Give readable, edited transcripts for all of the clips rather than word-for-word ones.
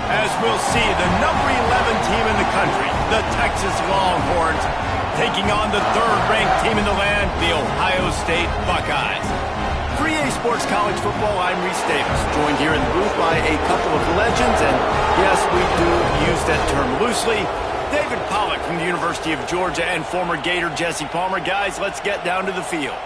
as we'll see the number 11 team in the country, the Texas Longhorns, taking on the third-ranked team in the land, the Ohio State Buckeyes. For EA Sports College Football, I'm Reese Davis, joined here in the booth by a couple of legends, and yes, we do use that term loosely. David Pollack from the University of Georgia and former Gator Jesse Palmer. Guys, let's get down to the field.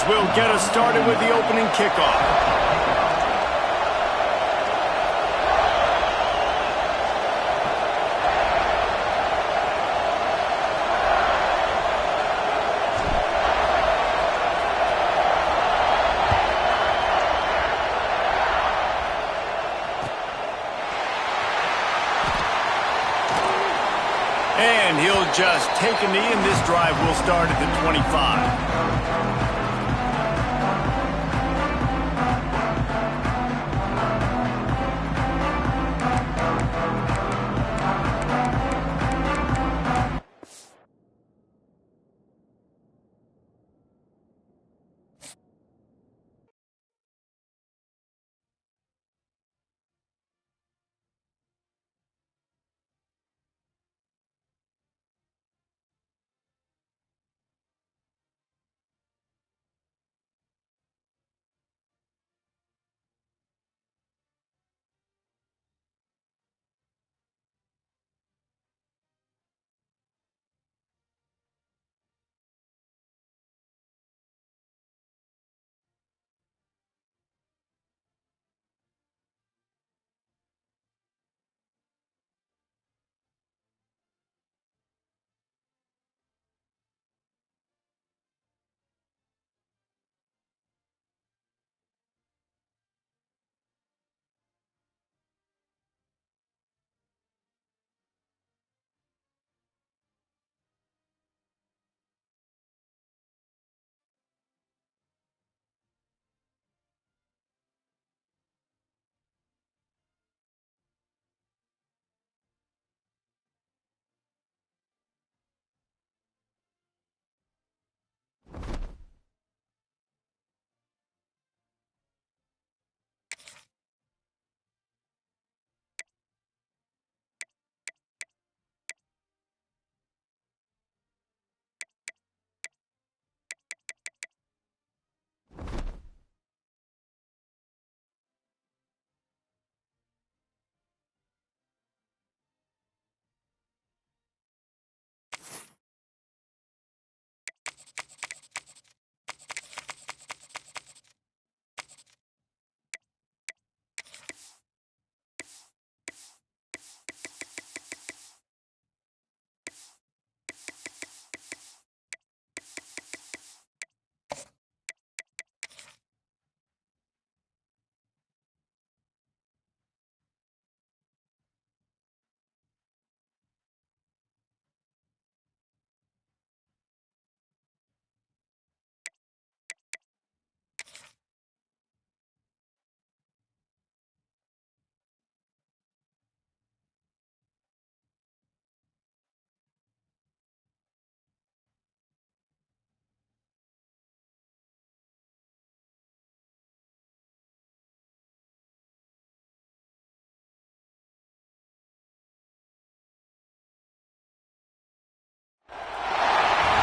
Will get us started with the opening kickoff. And he'll just take a knee, and this drive will start at the 25.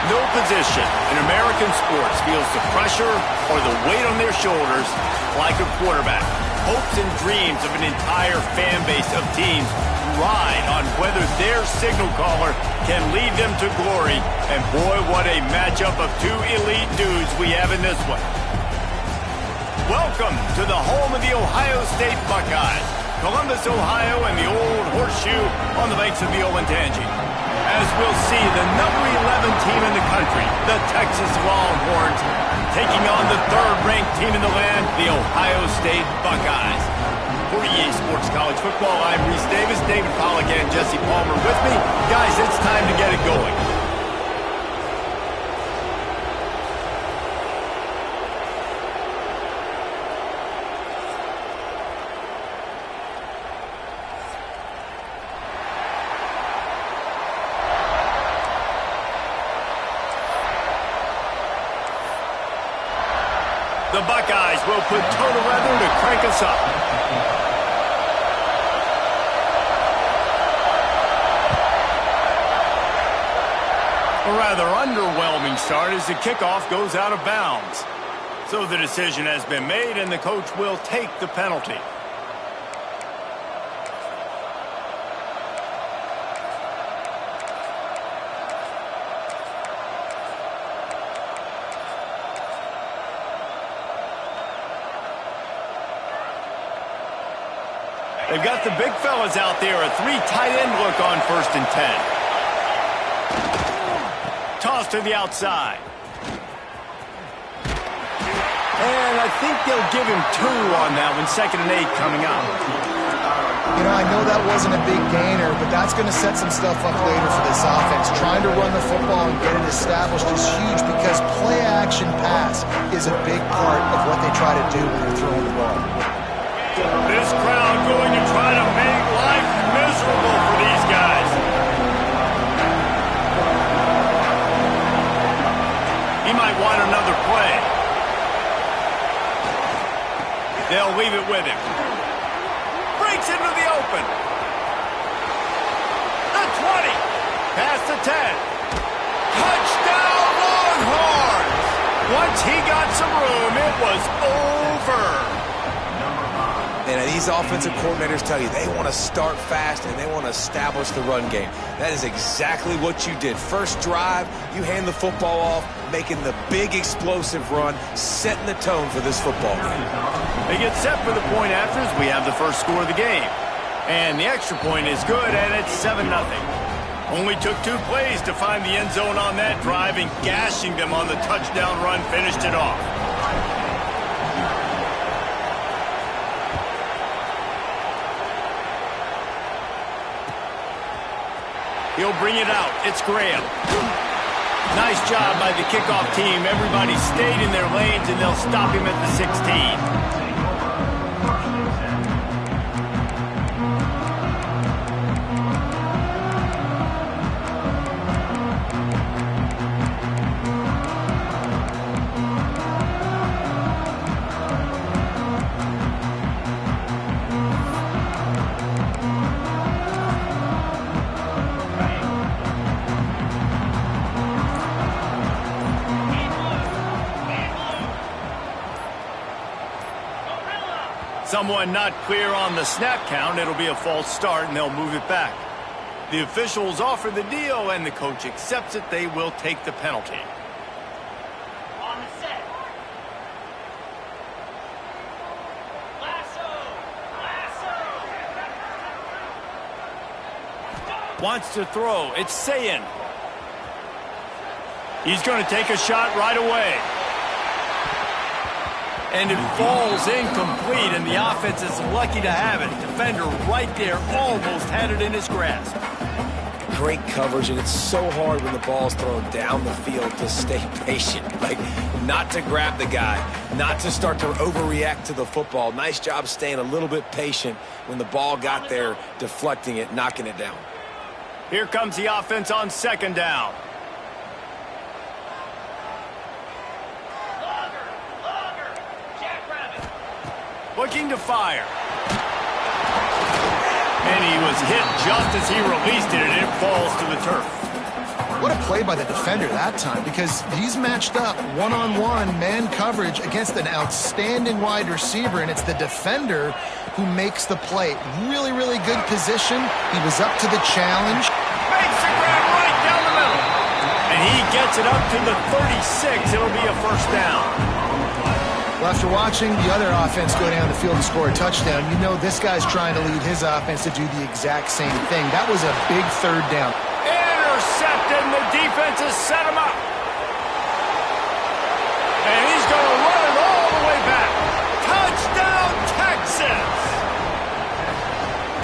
No position in American sports feels the pressure or the weight on their shoulders like a quarterback. Hopes and dreams of an entire fan base of teams ride on whether their signal caller can lead them to glory. And boy, what a matchup of two elite dudes we have in this one. Welcome to the home of the Ohio State Buckeyes, Columbus, Ohio, and the Old Horseshoe on the banks of the Olentangy. As we'll see the number 11 team in the country, the Texas Longhorns, taking on the third-ranked team in the land, the Ohio State Buckeyes. For EA Sports College Football, I'm Reese Davis, David Pollack, and Jesse Palmer with me. Guys, it's time to get it going. The Buckeyes will put total weather to crank us up. A rather underwhelming start as the kickoff goes out of bounds. So the decision has been made, and the coach will take the penalty. They've got the big fellas out there, a 3 tight end look on 1st and 10. Toss to the outside. And I think they'll give him 2 on that one, 2nd and 8 coming up. You know, I know that wasn't a big gainer, but that's going to set some stuff up later for this offense. Trying to run the football and get it established is huge because play-action pass is a big part of what they try to do when they're throwing the ball. This crowd going to try to make life miserable for these guys. He might want another play. They'll leave it with him. Breaks into the open. The 20. Past the 10. Touchdown Longhorns. Once he got some room, it was over. And these offensive coordinators tell you they want to start fast and they want to establish the run game. That is exactly what you did. First drive, you hand the football off, making the big explosive run, setting the tone for this football game. They get set for the point after as we have the first score of the game. And the extra point is good, and it's 7-0. Only took 2 plays to find the end zone on that drive, and gashing them on the touchdown run finished it off. He'll bring it out. It's Graham. Nice job by the kickoff team. Everybody stayed in their lanes, and they'll stop him at the 16. Someone not clear on the snap count. It'll be a false start, and they'll move it back. The officials offer the deal, and the coach accepts it. They will take the penalty. On the set. Lasso! Lasso! Wants to throw. It's Sayin. He's going to take a shot right away. And it falls incomplete, and the offense is lucky to have it. Defender right there almost had it in his grasp. Great coverage, and it's so hard when the ball's thrown down the field to stay patient. Like, not to grab the guy, not to start to overreact to the football. Nice job staying a little bit patient when the ball got there, deflecting it, knocking it down. Here comes the offense on 2nd down. Looking to fire. And he was hit just as he released it, and it falls to the turf. What a play by the defender that time, because he's matched up one-on-one man coverage against an outstanding wide receiver, and it's the defender who makes the play. Really, really good position. He was up to the challenge. Makes the grab right down the middle. And he gets it up to the 36. It'll be a 1st down. Well, after watching the other offense go down the field and score a touchdown, you know this guy's trying to lead his offense to do the exact same thing. That was a big 3rd down. Intercepted, and the defense has set him up. And he's going to run it all the way back. Touchdown, Texas!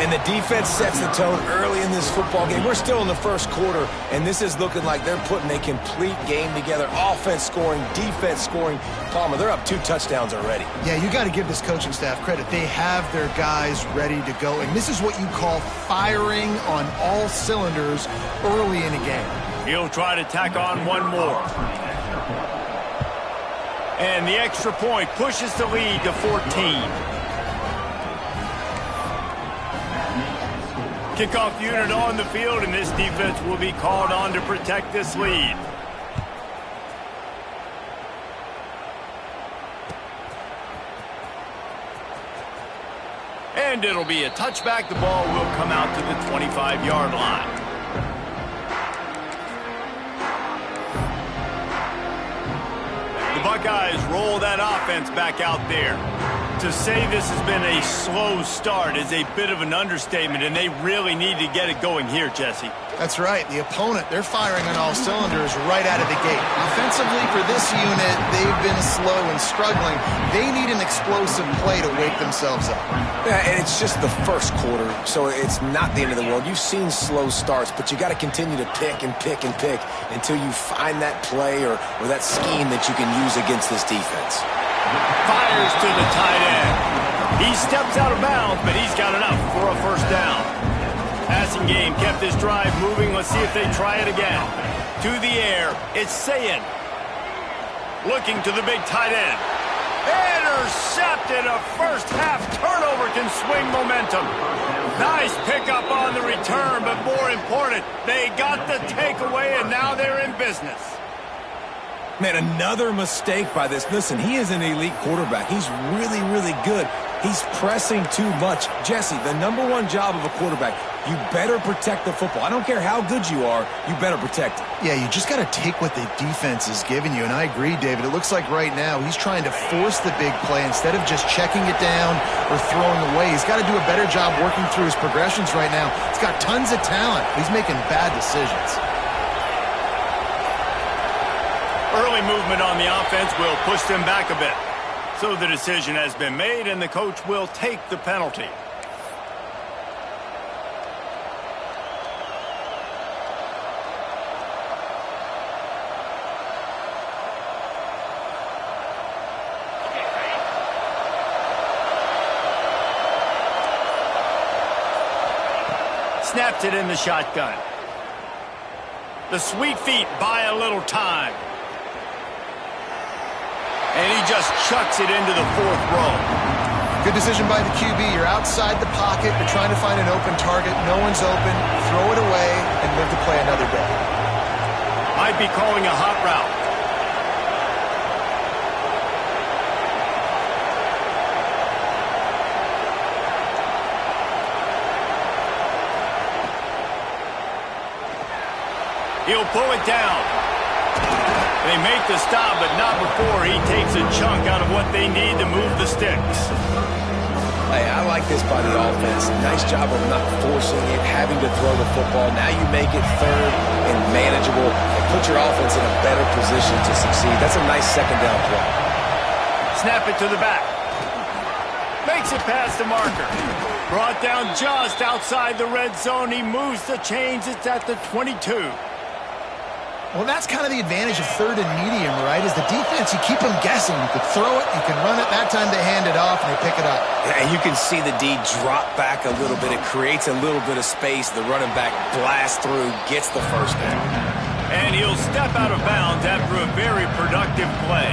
And the defense sets the tone early in this football game. We're still in the 1st quarter, and this is looking like they're putting a complete game together. Offense scoring, defense scoring. Palmer, they're up 2 touchdowns already. Yeah, you got to give this coaching staff credit. They have their guys ready to go, and this is what you call firing on all cylinders early in a game. He'll try to tack on one more. And the extra point pushes the lead to 14. Kickoff unit on the field, and this defense will be called on to protect this lead. And it'll be a touchback. The ball will come out to the 25-yard line. The Buckeyes roll that offense back out there. To say this has been a slow start is a bit of an understatement, and they really need to get it going here, Jesse. That's right. The opponent, they're firing on all cylinders right out of the gate. Offensively, for this unit, they've been slow and struggling. They need an explosive play to wake themselves up. Yeah, and it's just the first quarter, so it's not the end of the world. You've seen slow starts, but you got to continue to pick and pick and pick until you find that play or that scheme that you can use against this defense. Fires to the tight end. He steps out of bounds, but he's got enough for a first down. Passing game kept this drive moving. Let's see if they try it again. To the air, it's Sayin. Looking to the big tight end. Intercepted. A first half turnover can swing momentum. Nice pickup on the return, but more important, they got the takeaway, and now they're in business. Man, another mistake by this. Listen, he is an elite quarterback. He's really, really good. He's pressing too much. Jesse, the number one job of a quarterback, you better protect the football. I don't care how good you are, you better protect it. Yeah, you just got to take what the defense is giving you, and I agree, David. It looks like right now he's trying to force the big play instead of just checking it down or throwing away. He's got to do a better job working through his progressions right now. He's got tons of talent. He's making bad decisions. Early movement on the offense will push them back a bit. So the decision has been made, and the coach will take the penalty. Snaps it in the shotgun. The sweet feet buy a little time. And he just chucks it into the fourth row. Good decision by the QB. You're outside the pocket. You're trying to find an open target. No one's open. Throw it away and live to play another day. Might be calling a hot route. He'll pull it down. They make the stop, but not before he takes a chunk out of what they need to move the sticks. Hey, I like this by the offense. Nice job of not forcing it, having to throw the football. Now you make it third and manageable and put your offense in a better position to succeed. That's a nice second down play. Snap it to the back. Makes it past the marker. Brought down just outside the red zone. He moves the chains. It's at the 22. Well, that's kind of the advantage of third and medium, right? Is the defense, you keep them guessing. You could throw it, you can run it. That time they hand it off and they pick it up. Yeah, and you can see the D drop back a little bit. It creates a little bit of space. The running back blasts through, gets the first down. And he'll step out of bounds after a very productive play.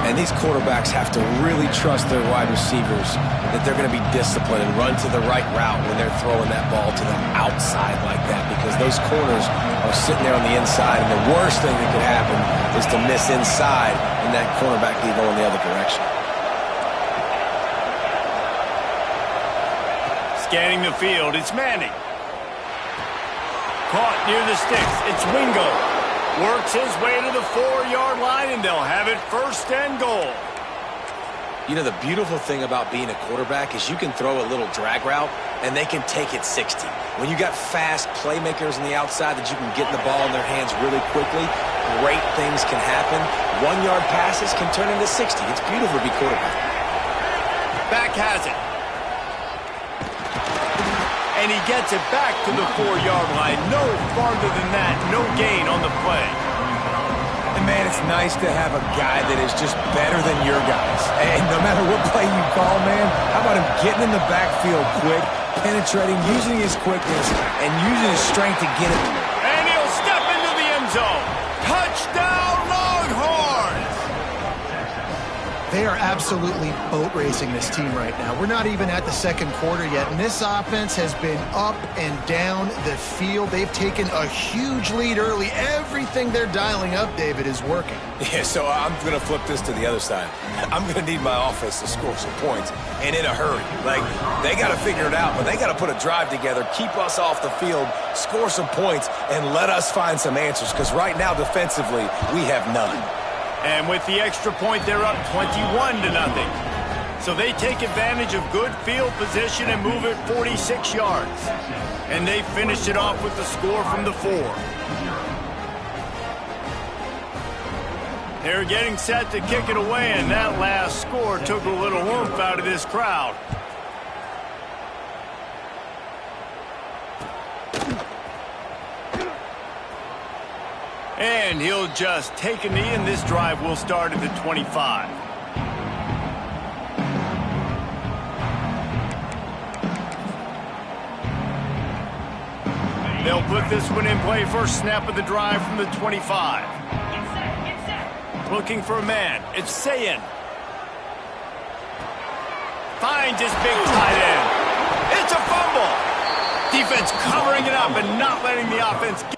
And these quarterbacks have to really trust their wide receivers that they're going to be disciplined and run to the right route when they're throwing that ball to the outside like that, because those corners are sitting there on the inside, and the worst thing that could happen is to miss inside and that cornerback be going the other direction. Scanning the field, it's Manning. Caught near the sticks, it's Wingo. Works his way to the 4-yard line, and they'll have it first and goal. You know, the beautiful thing about being a quarterback is you can throw a little drag route, and they can take it 60. When you got fast playmakers on the outside that you can get the ball in their hands really quickly, great things can happen. 1-yard passes can turn into 60. It's beautiful to be quarterback. Back has it. And he gets it back to the 4-yard line. No farther than that. No gain on the play. And, man, it's nice to have a guy that is just better than your guys. And no matter what play you call, man, how about him getting in the backfield quick, penetrating, using his quickness, and using his strength to get it. And he'll step into the end zone. Touchdown, Longhorns! are absolutely boat racing this team right now. We're not even at the second quarter yet, and this offense has been up and down the field. They've taken a huge lead early. Everything they're dialing up, David, is working. Yeah, so I'm going to flip this to the other side. I'm going to need my offense to score some points, and in a hurry. Like, they got to figure it out, but they got to put a drive together, keep us off the field, score some points, and let us find some answers, because right now, defensively, we have none. And with the extra point, they're up 21-0. So they take advantage of good field position and move it 46 yards. And they finish it off with the score from the 4. They're getting set to kick it away, and that last score took a little oomph out of this crowd. And he'll just take a knee, and this drive will start at the 25. They'll put this one in play. First snap of the drive from the 25. Get set. Looking for a man. It's Sayin. Finds his big tight end. It's a fumble. Defense covering it up and not letting the offense get.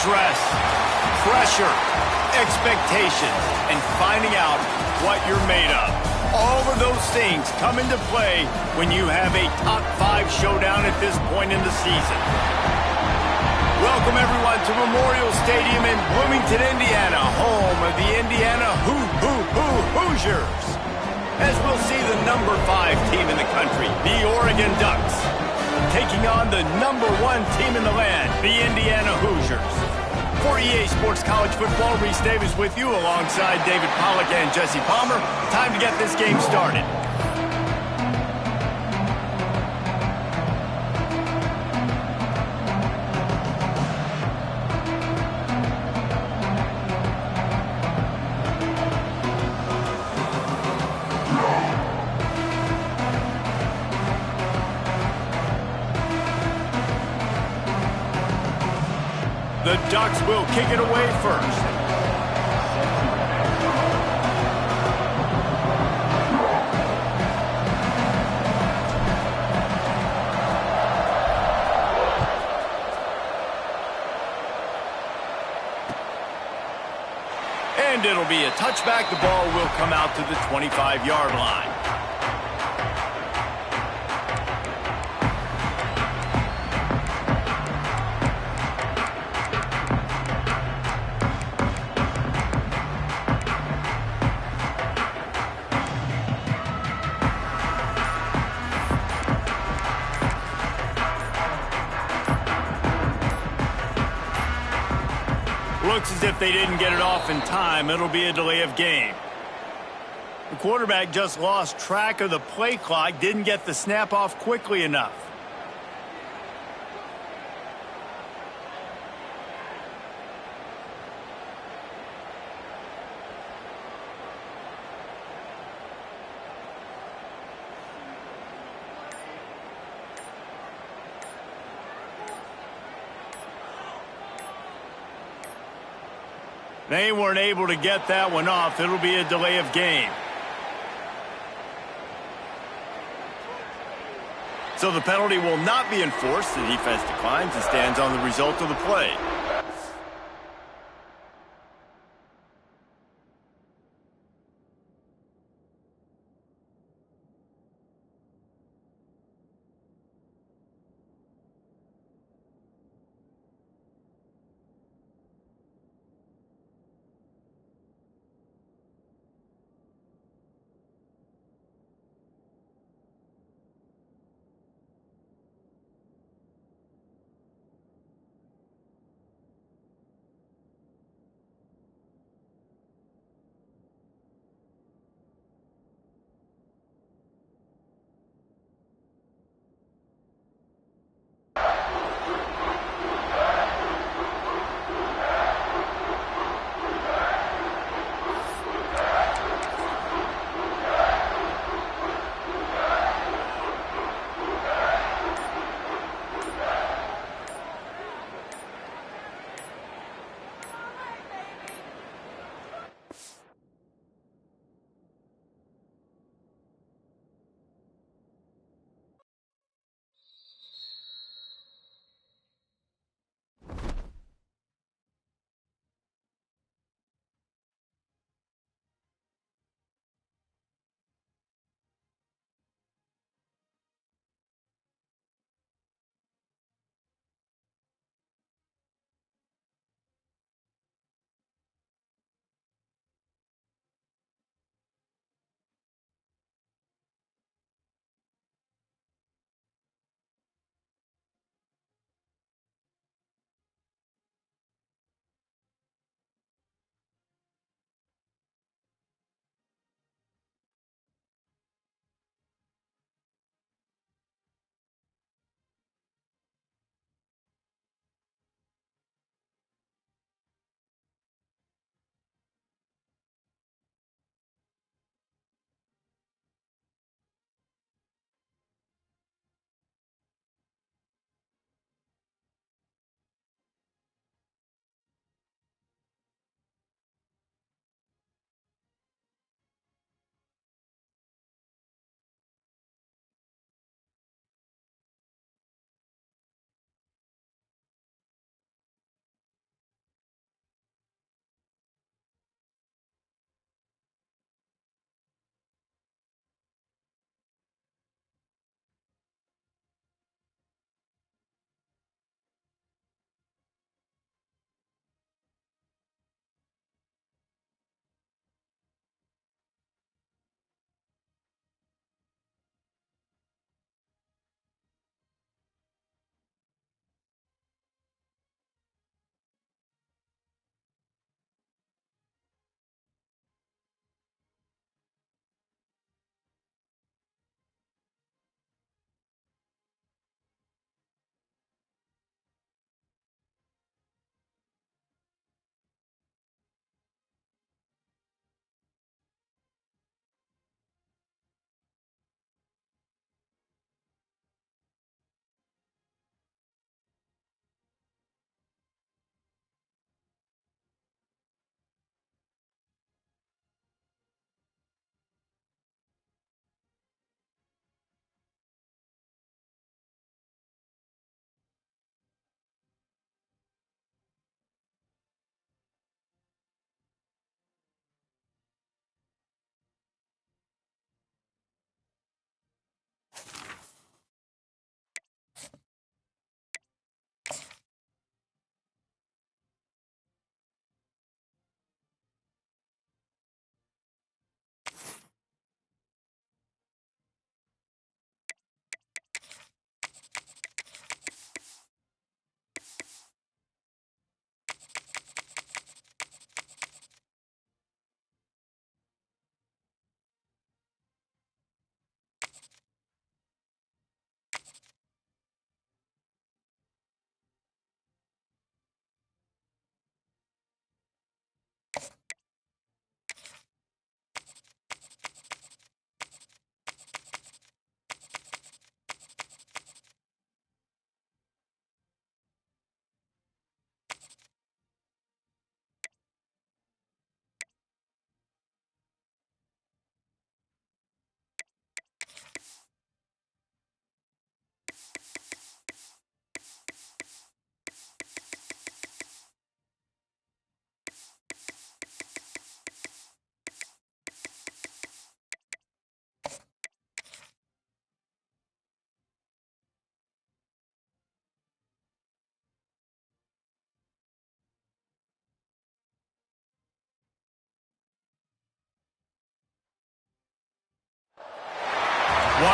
Stress, pressure, expectations, and finding out what you're made of. All of those things come into play when you have a top 5 showdown at this point in the season. Welcome, everyone, to Memorial Stadium in Bloomington, Indiana, home of the Indiana Hoosiers. As we'll see the number 5 team in the country, the Oregon Ducks, taking on the #1 team in the land, the Indiana Hoosiers. For EA Sports College Football, Reese Davis with you alongside David Pollack and Jesse Palmer. Time to get this game started. The Ducks will kick it away first. And it'll be a touchback. The ball will come out to the 25-yard line. Looks as if they didn't get it off in time. It'll be a delay of game. The quarterback just lost track of the play clock, didn't get the snap off quickly enough. They weren't able to get that one off. It'll be a delay of game. So the penalty will not be enforced. The defense declines and stands on the result of the play.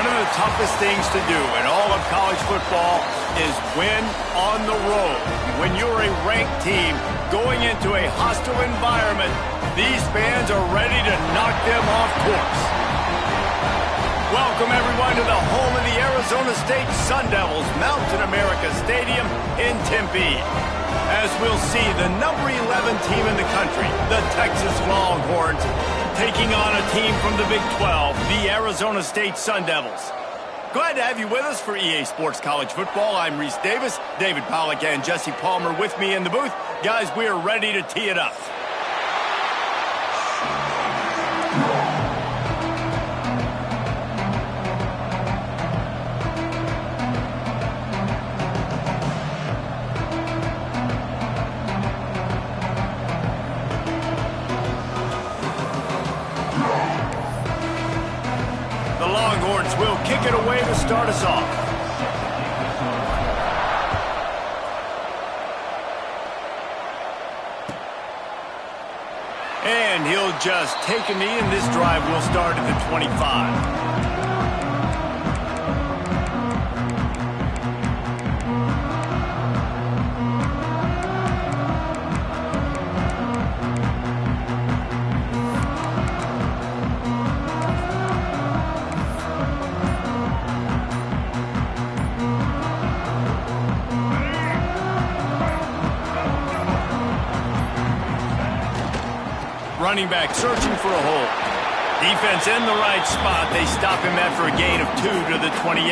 One of the toughest things to do in all of college football is win on the road. When you're a ranked team going into a hostile environment, these fans are ready to knock them off course. Welcome, everyone, to the home of the Arizona State Sun Devils, Mountain America Stadium in Tempe. As we'll see, the number 11 team in the country, the Texas Longhorns, taking on a team from the Big 12, the Arizona State Sun Devils. Glad to have you with us for EA Sports College Football. I'm Reese Davis, David Pollack and Jesse Palmer with me in the booth. Guys, we are ready to tee it up. Will kick it away to start us off. And he'll just take a knee, and this drive will start at the 25. Running back searching for a hole. Defense in the right spot. They stop him after a gain of 2 to the 28.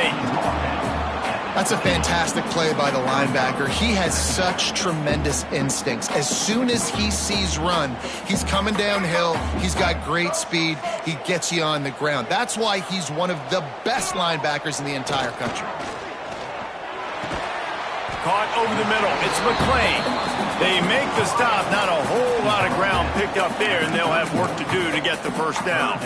That's a fantastic play by the linebacker. He has such tremendous instincts. As soon as he sees run, he's coming downhill. He's got great speed. He gets you on the ground. That's why he's one of the best linebackers in the entire country. Caught over the middle. It's McClain. They make the stop. Not a whole lot of ground picked up there, and they'll have work to do to get the first down.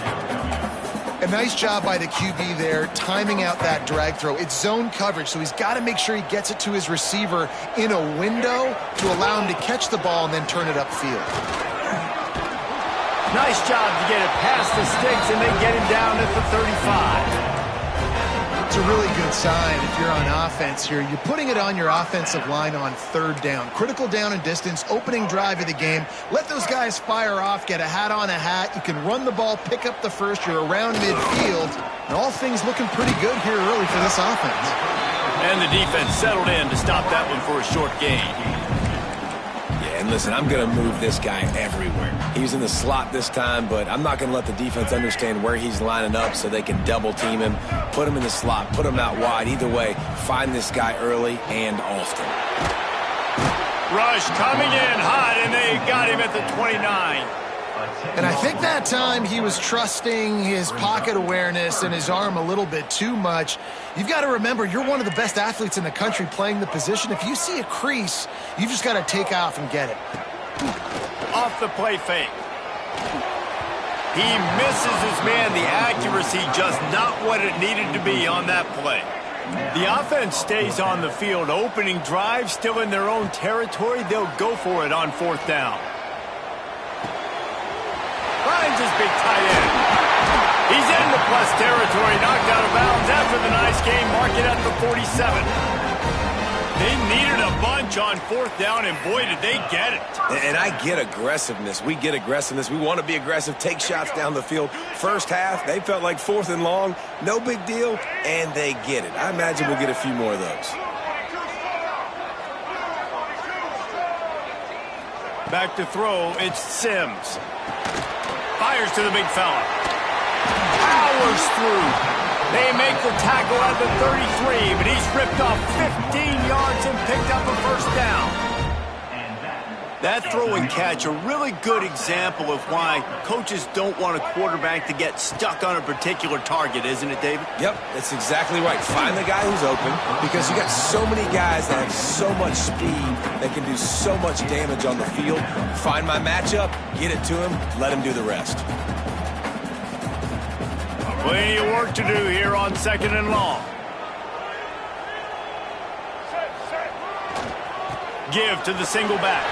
A nice job by the QB there, timing out that drag throw. It's zone coverage, so he's got to make sure he gets it to his receiver in a window to allow him to catch the ball and then turn it upfield. Nice job to get it past the sticks, and they get him down at the 35. It's a really good sign if you're on offense here. You're putting it on your offensive line on third down. Critical down and distance, opening drive of the game. Let those guys fire off, get a hat on a hat. You can run the ball, pick up the first. You're around midfield. And all things looking pretty good here early for this offense. And the defense settled in to stop that one for a short gain. And listen, I'm going to move this guy everywhere. He's in the slot this time, but I'm not going to let the defense understand where he's lining up so they can double team him, put him in the slot, put him out wide. Either way, find this guy early and often. Rush coming in hot, and they got him at the 29. And I think that time he was trusting his pocket awareness and his arm a little bit too much. You've got to remember, you're one of the best athletes in the country playing the position. If you see a crease, you've just got to take off and get it. Off the play fake. He misses his man. The accuracy just not what it needed to be on that play. The offense stays on the field. Opening drive, still in their own territory. They'll go for it on fourth down. Finds his big tight end. He's in the plus territory, knocked out of bounds after the nice game. Mark it at the 47. They needed a bunch on fourth down, and boy, did they get it. And I get aggressiveness. We get aggressiveness. We want to be aggressive, take shots down the field. First half, they felt like fourth and long. No big deal, and they get it. I imagine we'll get a few more of those. Back to throw, it's Sims. Fires to the big fella. Powers through. They make the tackle at the 33, but he's ripped off 15 yards and picked up a first down. That throw and catch, a really good example of why coaches don't want a quarterback to get stuck on a particular target, isn't it, David? Yep, that's exactly right. Find the guy who's open, because you got so many guys that have so much speed that can do so much damage on the field. Find my matchup, get it to him, let him do the rest. Plenty of work to do here on second and long. Give to the single back.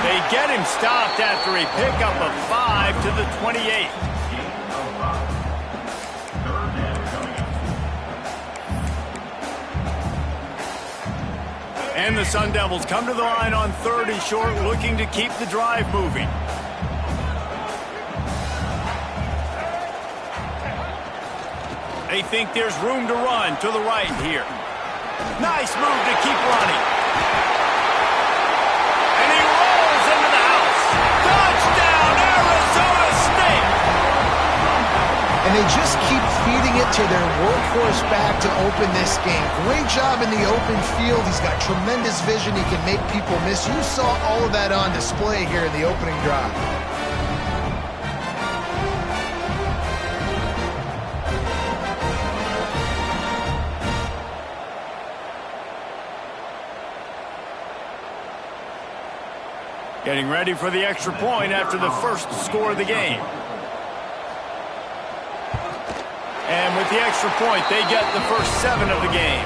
They get him stopped after a pickup of 5 to the 28. And the Sun Devils come to the line on 3rd and short, looking to keep the drive moving. They think there's room to run to the right here. Nice move to keep running. And he rolls into the house. Touchdown, Arizona State! And they just keep feeding it to their workhorse back to open this game. Great job in the open field. He's got tremendous vision. He can make people miss. You saw all of that on display here in the opening drive. Getting ready for the extra point after the first score of the game. And with the extra point, they get the first 7 of the game.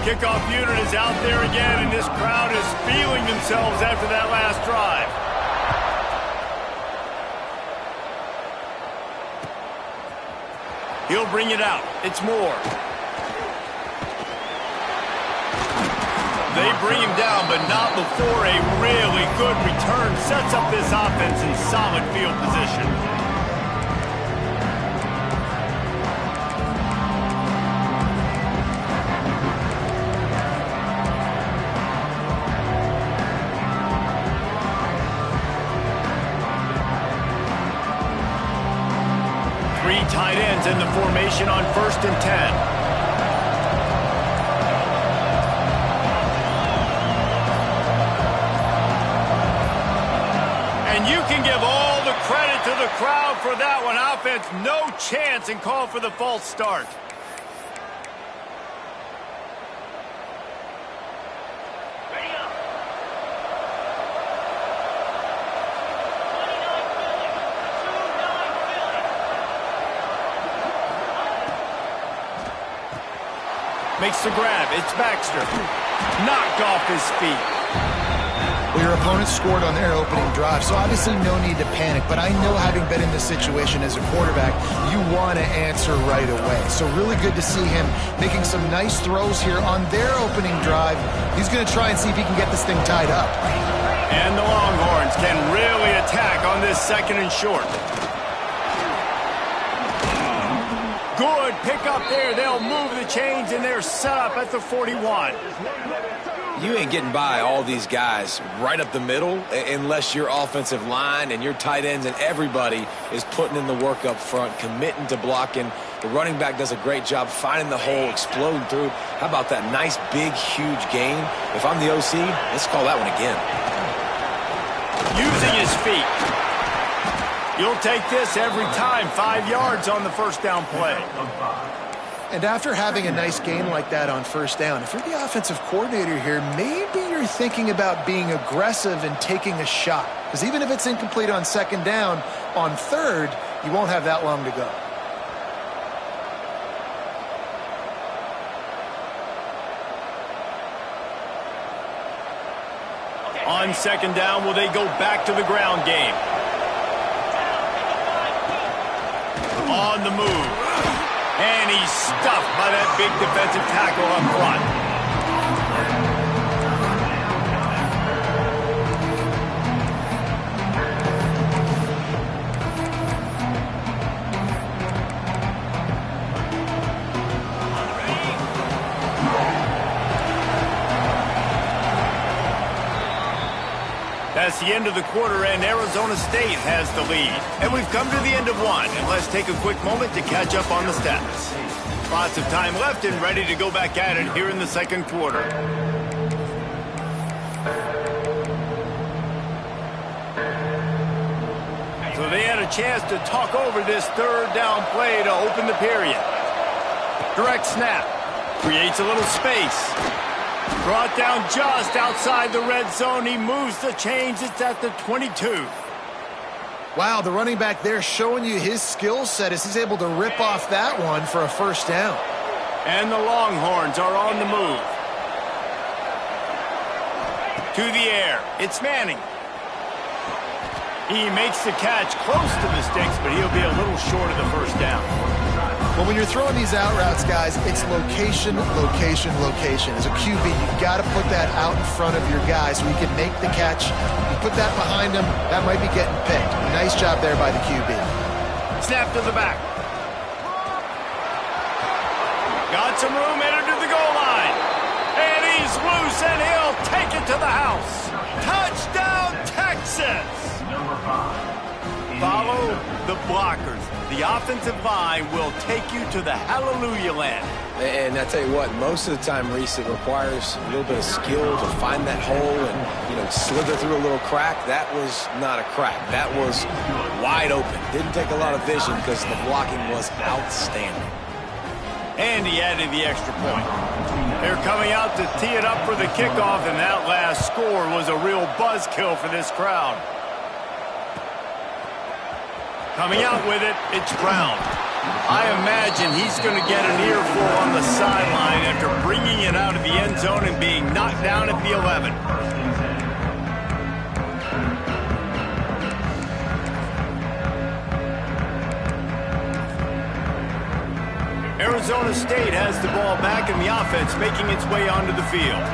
Kickoff unit is out there again, and this crowd is feeling themselves after that last drive. He'll bring it out. It's Moore. They bring him down, but not before a really good return sets up this offense in solid field position. Tight ends in the formation on 1st and 10. And you can give all the credit to the crowd for that one. Offense, no chance, and call for the false start. Makes the grab. It's Baxter. Knocked off his feet. Well, your opponent scored on their opening drive, so obviously no need to panic. But I know, having been in this situation as a quarterback, you want to answer right away. So really good to see him making some nice throws here on their opening drive. He's going to try and see if he can get this thing tied up. And the Longhorns can really attack on this 2nd and short. Good pick up there. They'll move the chains, and they're set up at the 41. You ain't getting by all these guys right up the middle unless your offensive line and your tight ends and everybody is putting in the work up front, committing to blocking. The running back does a great job finding the hole, exploding through. How about that nice, big, huge gain? If I'm the OC, let's call that one again. Using his feet. You'll take this every time. 5 yards on the 1st down play. And after having a nice game like that on 1st down, if you're the offensive coordinator here, maybe you're thinking about being aggressive and taking a shot. Because even if it's incomplete on 2nd down, on 3rd, you won't have that long to go. On 2nd down, will they go back to the ground game? On the move. And he's stuffed by that big defensive tackle up front. That's the end of the quarter, and Arizona State has the lead. And we've come to the end of one, and let's take a quick moment to catch up on the stats. Lots of time left and ready to go back at it here in the 2nd quarter. So they had a chance to talk over this 3rd down play to open the period. Direct snap. Creates a little space. Brought down just outside the red zone. He moves the chains. It's at the 22. Wow, the running back there showing you his skill set as he's able to rip off that one for a 1st down. And the Longhorns are on the move. To the air. It's Manning. He makes the catch close to the sticks, but he'll be a little short of the first down. Well, when you're throwing these out routes, guys, it's location, location, location. As a QB, you've got to put that out in front of your guy so he can make the catch. You put that behind him, that might be getting picked. Nice job there by the QB. Snap to the back. Got some room, entered to the goal line. And he's loose, and he'll take it to the house. Touchdown, Texas! Follow the blockers. The offensive line will take you to the hallelujah land. And I tell you what, most of the time, Reese, it requires a little bit of skill to find that hole and, slither through a little crack. That was not a crack. That was wide open. Didn't take a lot of vision because the blocking was outstanding. And he added the extra point. They're coming out to tee it up for the kickoff, and that last score was a real buzzkill for this crowd. Coming out with it, it's Brown. I imagine he's going to get an earful on the sideline after bringing it out of the end zone and being knocked down at the 11. Arizona State has the ball back in the offense, making its way onto the field.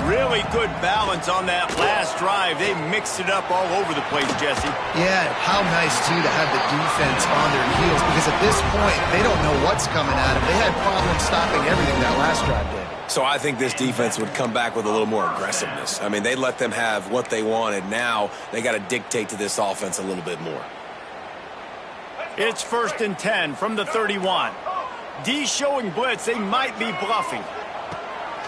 Really good balance on that last drive. They mixed it up all over the place, Jesse. Yeah, how nice, too, to have the defense on their heels, because at this point, they don't know what's coming at them. They had problems stopping everything that last drive did. So I think this defense would come back with a little more aggressiveness. I mean, they let them have what they wanted. Now they got to dictate to this offense a little bit more. It's 1st and 10 from the 31. D showing blitz. They might be bluffing.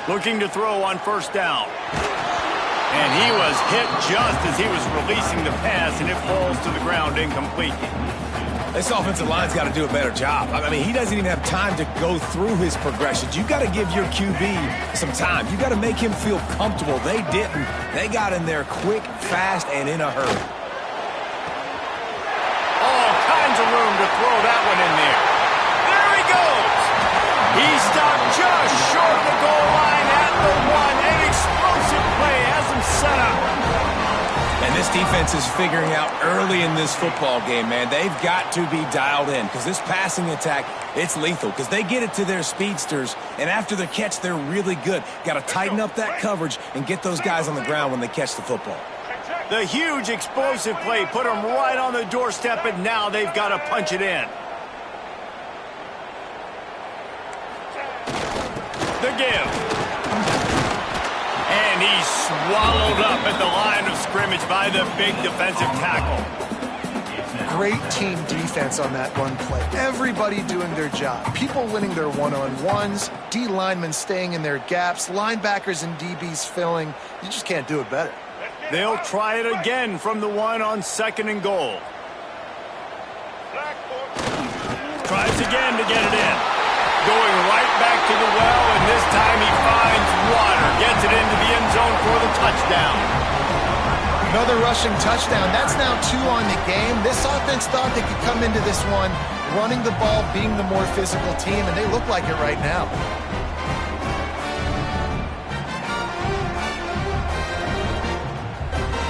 Looking to throw on 1st down. And he was hit just as he was releasing the pass, and it falls to the ground incomplete. This offensive line's got to do a better job. I mean, he doesn't even have time to go through his progressions. You got to give your QB some time. You got to make him feel comfortable. They didn't. They got in there quick, fast, and in a hurry. All kinds of room to throw that one in there. There he goes. He stopped just short of the goal line at the 1. An explosive play has him set up. And this defense is figuring out early in this football game, man. They've got to be dialed in because this passing attack, it's lethal because they get it to their speedsters, and after the catch, they're really good. Got to tighten up that coverage and get those guys on the ground when they catch the football. The huge explosive play put them right on the doorstep, and now they've got to punch it in. The give. And he's swallowed up at the line of scrimmage by the big defensive tackle. Great team defense on that run play. Everybody doing their job. People winning their one-on-ones, D linemen staying in their gaps, linebackers and DBs filling. You just can't do it better. They'll try it again from the 1 on 2nd and goal. Tries again to get it in. Going right back to the well, and this time he finds water. Gets it into the end zone for the touchdown. Another rushing touchdown. That's now 2 on the game. This offense thought they could come into this one running the ball, being the more physical team, and they look like it right now.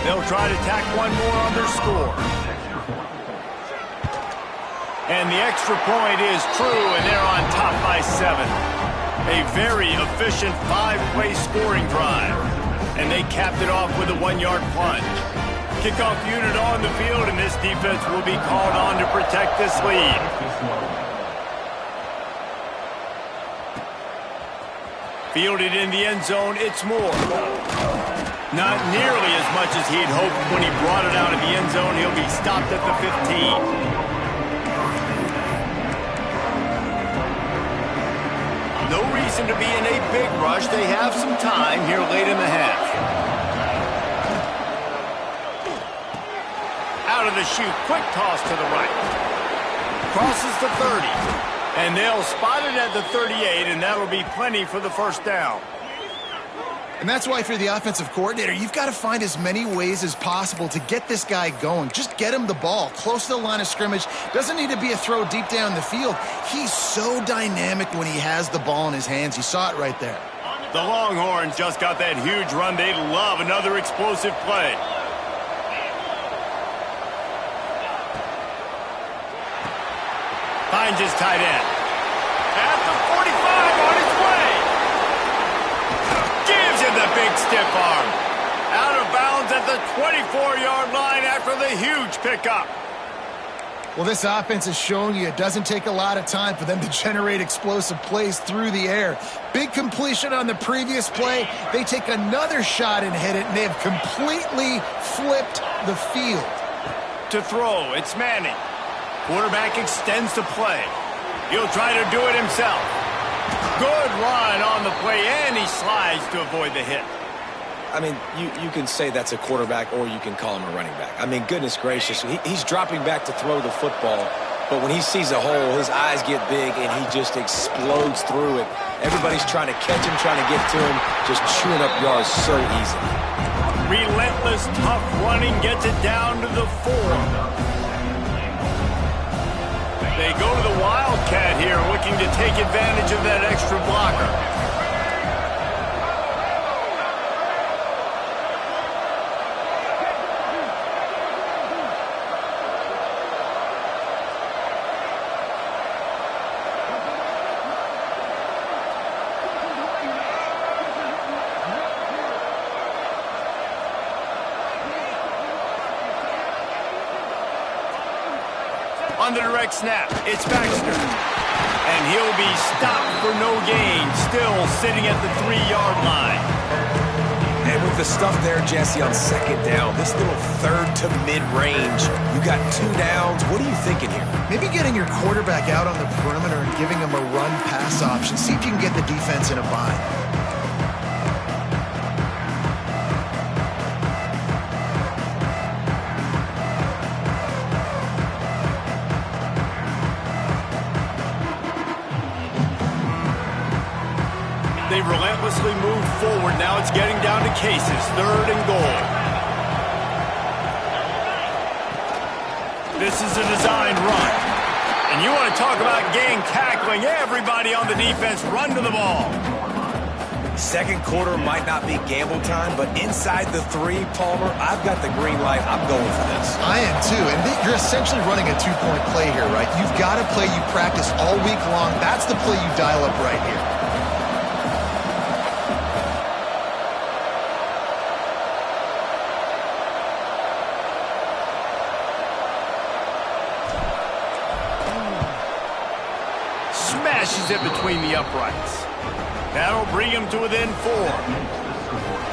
They'll try to tack one more on their score. And the extra point is true, and they're on top by 7. A very efficient 5-play scoring drive. And they capped it off with a 1-yard plunge. Kickoff unit on the field, and this defense will be called on to protect this lead. Fielded in the end zone, it's Moore. Not nearly as much as he'd hoped when he brought it out of the end zone. He'll be stopped at the 15. No reason to be in a big rush. They have some time here late in the half. Out of the chute, quick toss to the right. Crosses the 30. And they'll spot it at the 38, and that'll be plenty for the 1st down. And that's why, if you're the offensive coordinator, you've got to find as many ways as possible to get this guy going. Just get him the ball close to the line of scrimmage. Doesn't need to be a throw deep down the field. He's so dynamic when he has the ball in his hands. You saw it right there. The Longhorns just got that huge run. They love another explosive play. Finds his tight end. At the 45 on his way. Gives him the big stiff arm. Out of bounds at the 24-yard line after the huge pickup. Well, this offense is showing you it doesn't take a lot of time for them to generate explosive plays through the air. Big completion on the previous play. They take another shot and hit it, and they have completely flipped the field. To throw, it's Manning. Quarterback extends the play. He'll try to do it himself. Good run on the play, and he slides to avoid the hit. I mean, you can say that's a quarterback or you can call him a running back. I mean, goodness gracious, he's dropping back to throw the football, but when he sees a hole, his eyes get big and he just explodes through it. Everybody's trying to catch him, trying to get to him, just chewing up yards so easily. Relentless, tough running gets it down to the 4. They go to the Wildcat here, looking to take advantage of that extra blocker. On the direct snap, it's Baxter. And he'll be stopped for no gain, still sitting at the 3-yard line. And with the stuff there, Jesse, on second down, this little third to mid-range, you got 2 downs. What are you thinking here? Maybe getting your quarterback out on the perimeter and giving him a run-pass option. See if you can get the defense in a bind. They relentlessly move forward. Now it's getting down to Cases. 3rd and goal. This is a designed run. And you want to talk about gang tackling. Everybody on the defense run to the ball. Second quarter might not be gamble time, but inside the 3, Palmer, I've got the green light. I'm going for this. I am too, and you're essentially running a 2-point play here, right? You've got a play you practice all week long. That's the play you dial up right here. Smashes it between the uprights. That'll bring him to within 4.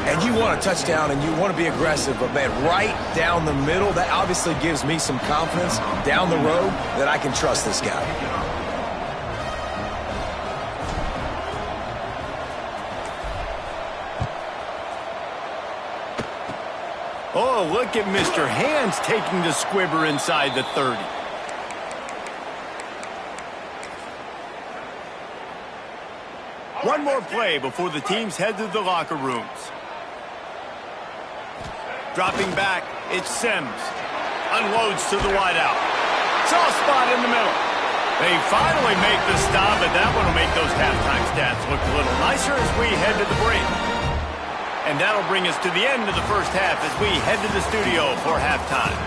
And you want a touchdown and you want to be aggressive, but man, right down the middle, that obviously gives me some confidence down the road that I can trust this guy. Oh, look at Mr. Hands taking the squibber inside the 30. One more play before the teams head to the locker rooms. Dropping back, it's Sims. Unloads to the wideout. Soft spot in the middle. They finally make the stop, but that one will make those halftime stats look a little nicer as we head to the break. And that'll bring us to the end of the first half as we head to the studio for halftime.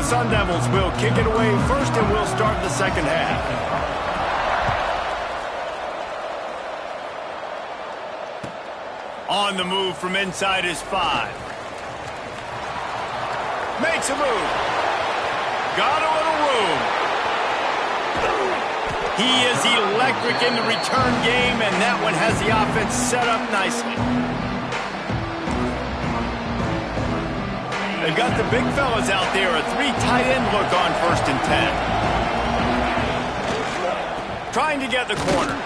Sun Devils will kick it away first, and we'll start the second half. On the move from inside his 5. Makes a move. Got a little room. He is electric in the return game, and that one has the offense set up nicely. They've got the big fellas out there, a 3 tight end look on 1st and 10. Trying to get the corner.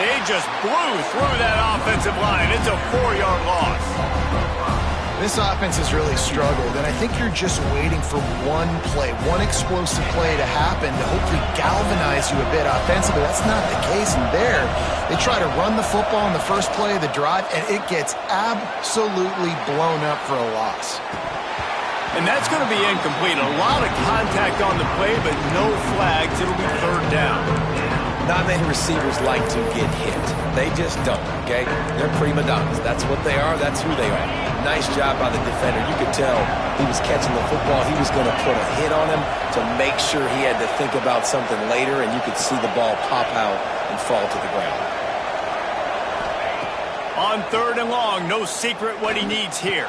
They just blew through that offensive line. It's a 4-yard loss. This offense has really struggled, and I think you're just waiting for one play, one explosive play to happen to hopefully galvanize you a bit offensively. That's not the case in there. They try to run the football in the first play of the drive, and it gets absolutely blown up for a loss. And that's going to be incomplete. A lot of contact on the play, but no flags. It'll be third down. Not many receivers like to get hit. They just don't, okay? They're prima donnas. That's what they are. That's who they are. Nice job by the defender. You could tell he was catching the football. He was going to put a hit on him to make sure he had to think about something later, and you could see the ball pop out and fall to the ground. On third and long, no secret what he needs here.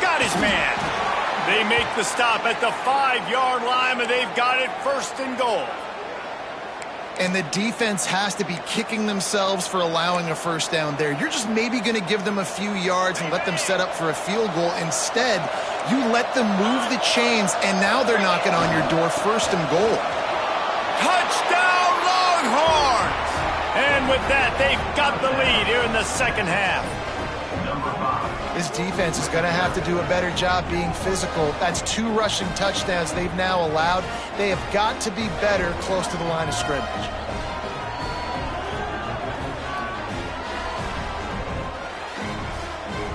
Got his man. They make the stop at the 5-yard line, and they've got it first and goal. And the defense has to be kicking themselves for allowing a first down there. You're just maybe going to give them a few yards and let them set up for a field goal. Instead, you let them move the chains, and now they're knocking on your door first and goal. Touchdown, Longhorns! And with that, they've got the lead here in the second half. This defense is going to have to do a better job being physical. That's 2 rushing touchdowns they've now allowed. They have got to be better close to the line of scrimmage.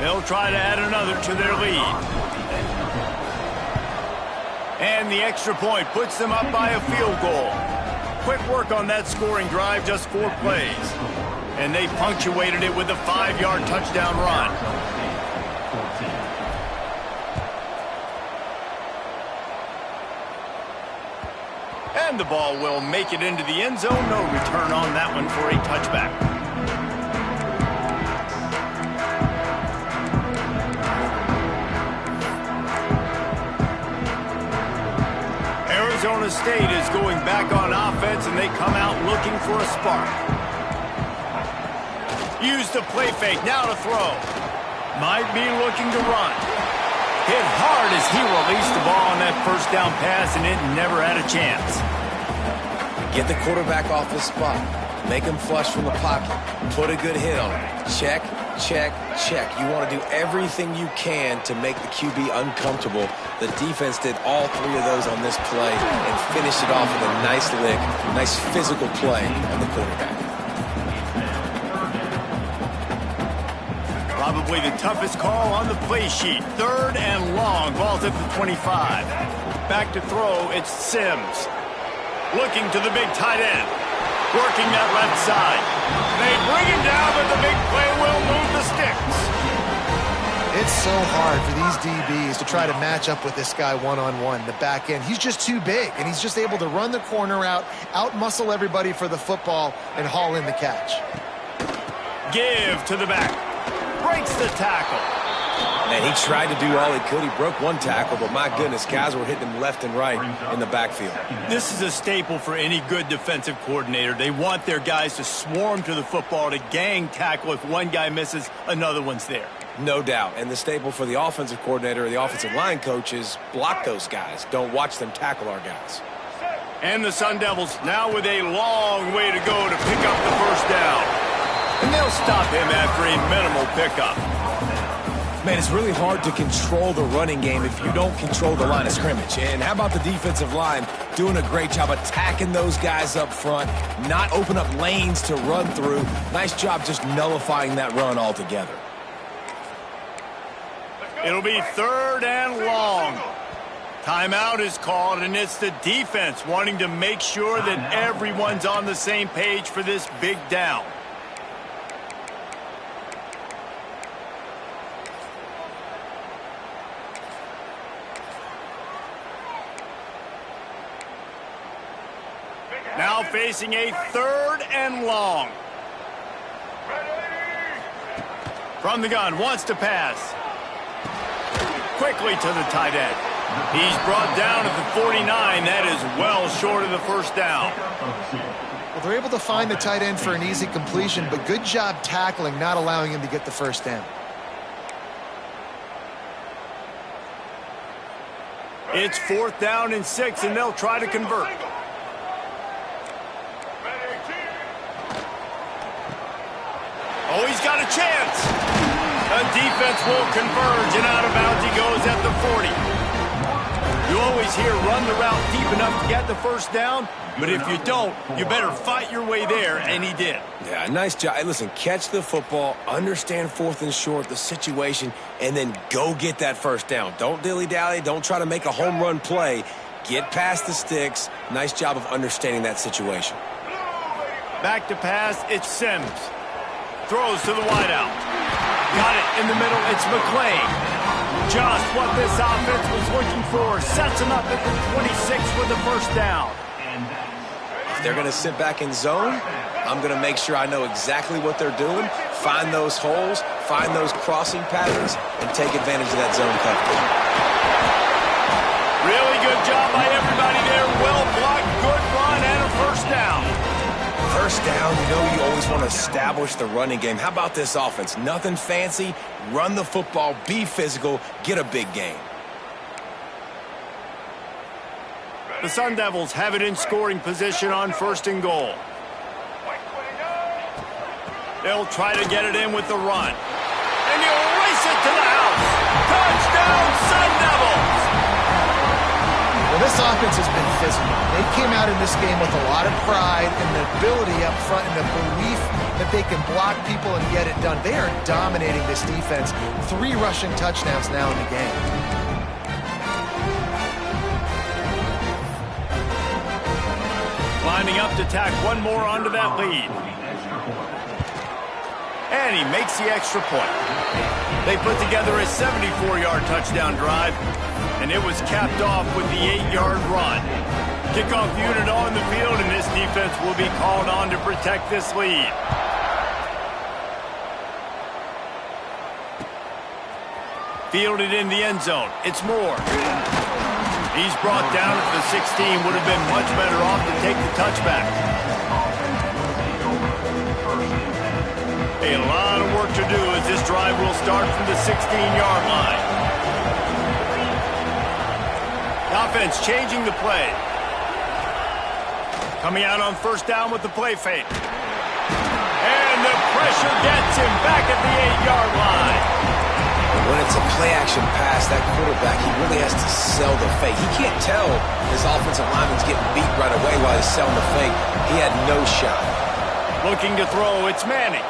They'll try to add another to their lead. And the extra point puts them up by a field goal. Quick work on that scoring drive, just 4 plays. And they punctuated it with a 5-yard touchdown run. And the ball will make it into the end zone. No return on that one for a touchback. Arizona State is going back on offense, and they come out looking for a spark. Use the play fake, now to throw. Might be looking to run. Hit hard as he released the ball on that first down pass, and it never had a chance. Get the quarterback off his spot. Make him flush from the pocket. Put a good hit on him. Check, check, check. You want to do everything you can to make the QB uncomfortable. The defense did all 3 of those on this play and finished it off with a nice lick, nice physical play on the quarterback. Probably the toughest call on the play sheet. Third and long. Ball's at the 25. Back to throw, it's Sims. Looking to the big tight end. Working that left side. They bring him down, but the big play will move the sticks. It's so hard for these DBs to try to match up with this guy one-on-one, the back end. He's just too big, and he's just able to run the corner out-muscle everybody for the football, and haul in the catch. Give to the back. Breaks the tackle. And he tried to do all he could. He broke 1 tackle, but my goodness, guys were hitting him left and right in the backfield. This is a staple for any good defensive coordinator. They want their guys to swarm to the football, to gang tackle. If one guy misses, another one's there. No doubt. And the staple for the offensive coordinator or the offensive line coach is block those guys. Don't watch them tackle our guys. And the Sun Devils now with a long way to go to pick up the first down. And they'll stop him after a minimal pickup. Man, it's really hard to control the running game if you don't control the line of scrimmage. And how about the defensive line doing a great job attacking those guys up front, not open up lanes to run through. Nice job just nullifying that run altogether. It'll be third and long. Timeout is called, and it's the defense wanting to make sure that everyone's on the same page for this big down. Now facing a third and long. From the gun, wants to pass. Quickly to the tight end. He's brought down at the 49. That is well short of the first down. Well, they're able to find the tight end for an easy completion, but good job tackling, not allowing him to get the first down. It's 4th down and 6, and they'll try to convert. Oh, he's got a chance. A The defense will converge, and out of bounds he goes at the 40. You always hear run the route deep enough to get the first down, but if you don't, you better fight your way there, and he did. Yeah, nice job. Hey, listen, catch the football, understand 4th and short, the situation, and then go get that first down. Don't dilly-dally. Don't try to make a home run play. Get past the sticks. Nice job of understanding that situation. Back to pass, it's Sims. Throws to the wideout. Got it in the middle, it's McClain. Just what this offense was looking for. Sets him up at the 26 for the first down. If they're going to sit back in zone, I'm going to make sure I know exactly what they're doing, find those holes, find those crossing patterns, and take advantage of that zone coverage. Really good job by everybody there. Well blocked, good run, and a first down. First down, you know you always want to establish the running game. How about this offense? Nothing fancy. Run the football, be physical, get a big gain. The Sun Devils have it in scoring position on 1st and goal. They'll try to get it in with the run. And he'll race it to the house. Touchdown, Sun Devils! Well, this offense has been physical. They came out in this game with a lot of pride and the ability up front and the belief that they can block people and get it done. They are dominating this defense. 3 rushing touchdowns now in the game. Lining up to tack one more onto that lead. And he makes the extra point. They put together a 74-yard touchdown drive, and it was capped off with the 8-yard run. Kickoff unit on the field, and this defense will be called on to protect this lead. Fielded in the end zone. It's Moore. He's brought down at the 16. Would have been much better off to take the touchback. A lot of work to do as this drive will start from the 16-yard line. The offense changing the play. Coming out on first down with the play fake. And the pressure gets him back at the 8-yard line. When it's a play-action pass, that quarterback, he really has to sell the fake. He can't tell his offensive lineman's getting beat right away while he's selling the fake. He had no shot. Looking to throw, it's Manning.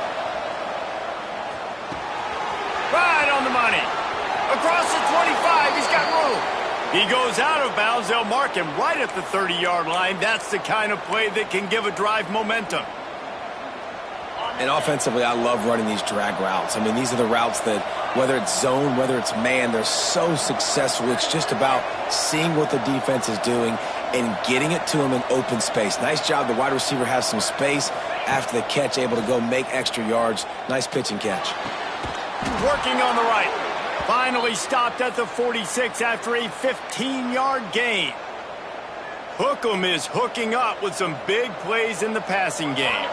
Right on the money. Across the 25, he's got room. He goes out of bounds. They'll mark him right at the 30-yard line. That's the kind of play that can give a drive momentum. And offensively, I love running these drag routes. I mean, these are the routes that, whether it's zone, whether it's man, they're so successful. It's just about seeing what the defense is doing and getting it to them in open space. Nice job. The wide receiver has some space after the catch, able to go make extra yards. Nice pitch and catch. Working on the right. Finally stopped at the 46 after a 15-yard gain. Hookem is hooking up with some big plays in the passing game.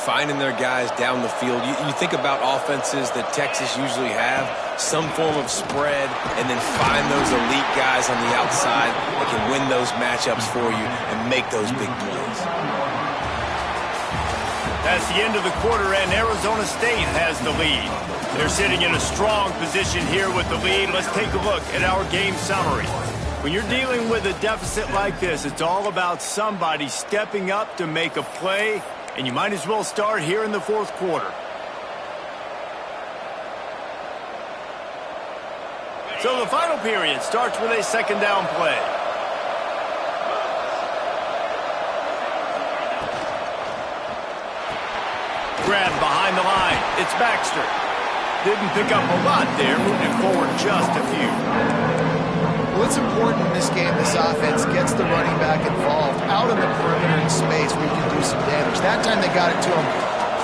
Finding their guys down the field. You think about offenses that Texas usually have, some form of spread, and then find those elite guys on the outside that can win those matchups for you and make those big plays. That's the end of the quarter, and Arizona State has the lead. They're sitting in a strong position here with the lead. Let's take a look at our game summary. When you're dealing with a deficit like this, it's all about somebody stepping up to make a play, and you might as well start here in the 4th quarter. So the final period starts with a 2nd down play. Grab behind the line. It's Baxter. Didn't pick up a lot there, moving forward just a few. Well, it's important in this game this offense gets the running back involved out on the perimeter in space where you can do some damage. That time they got it to him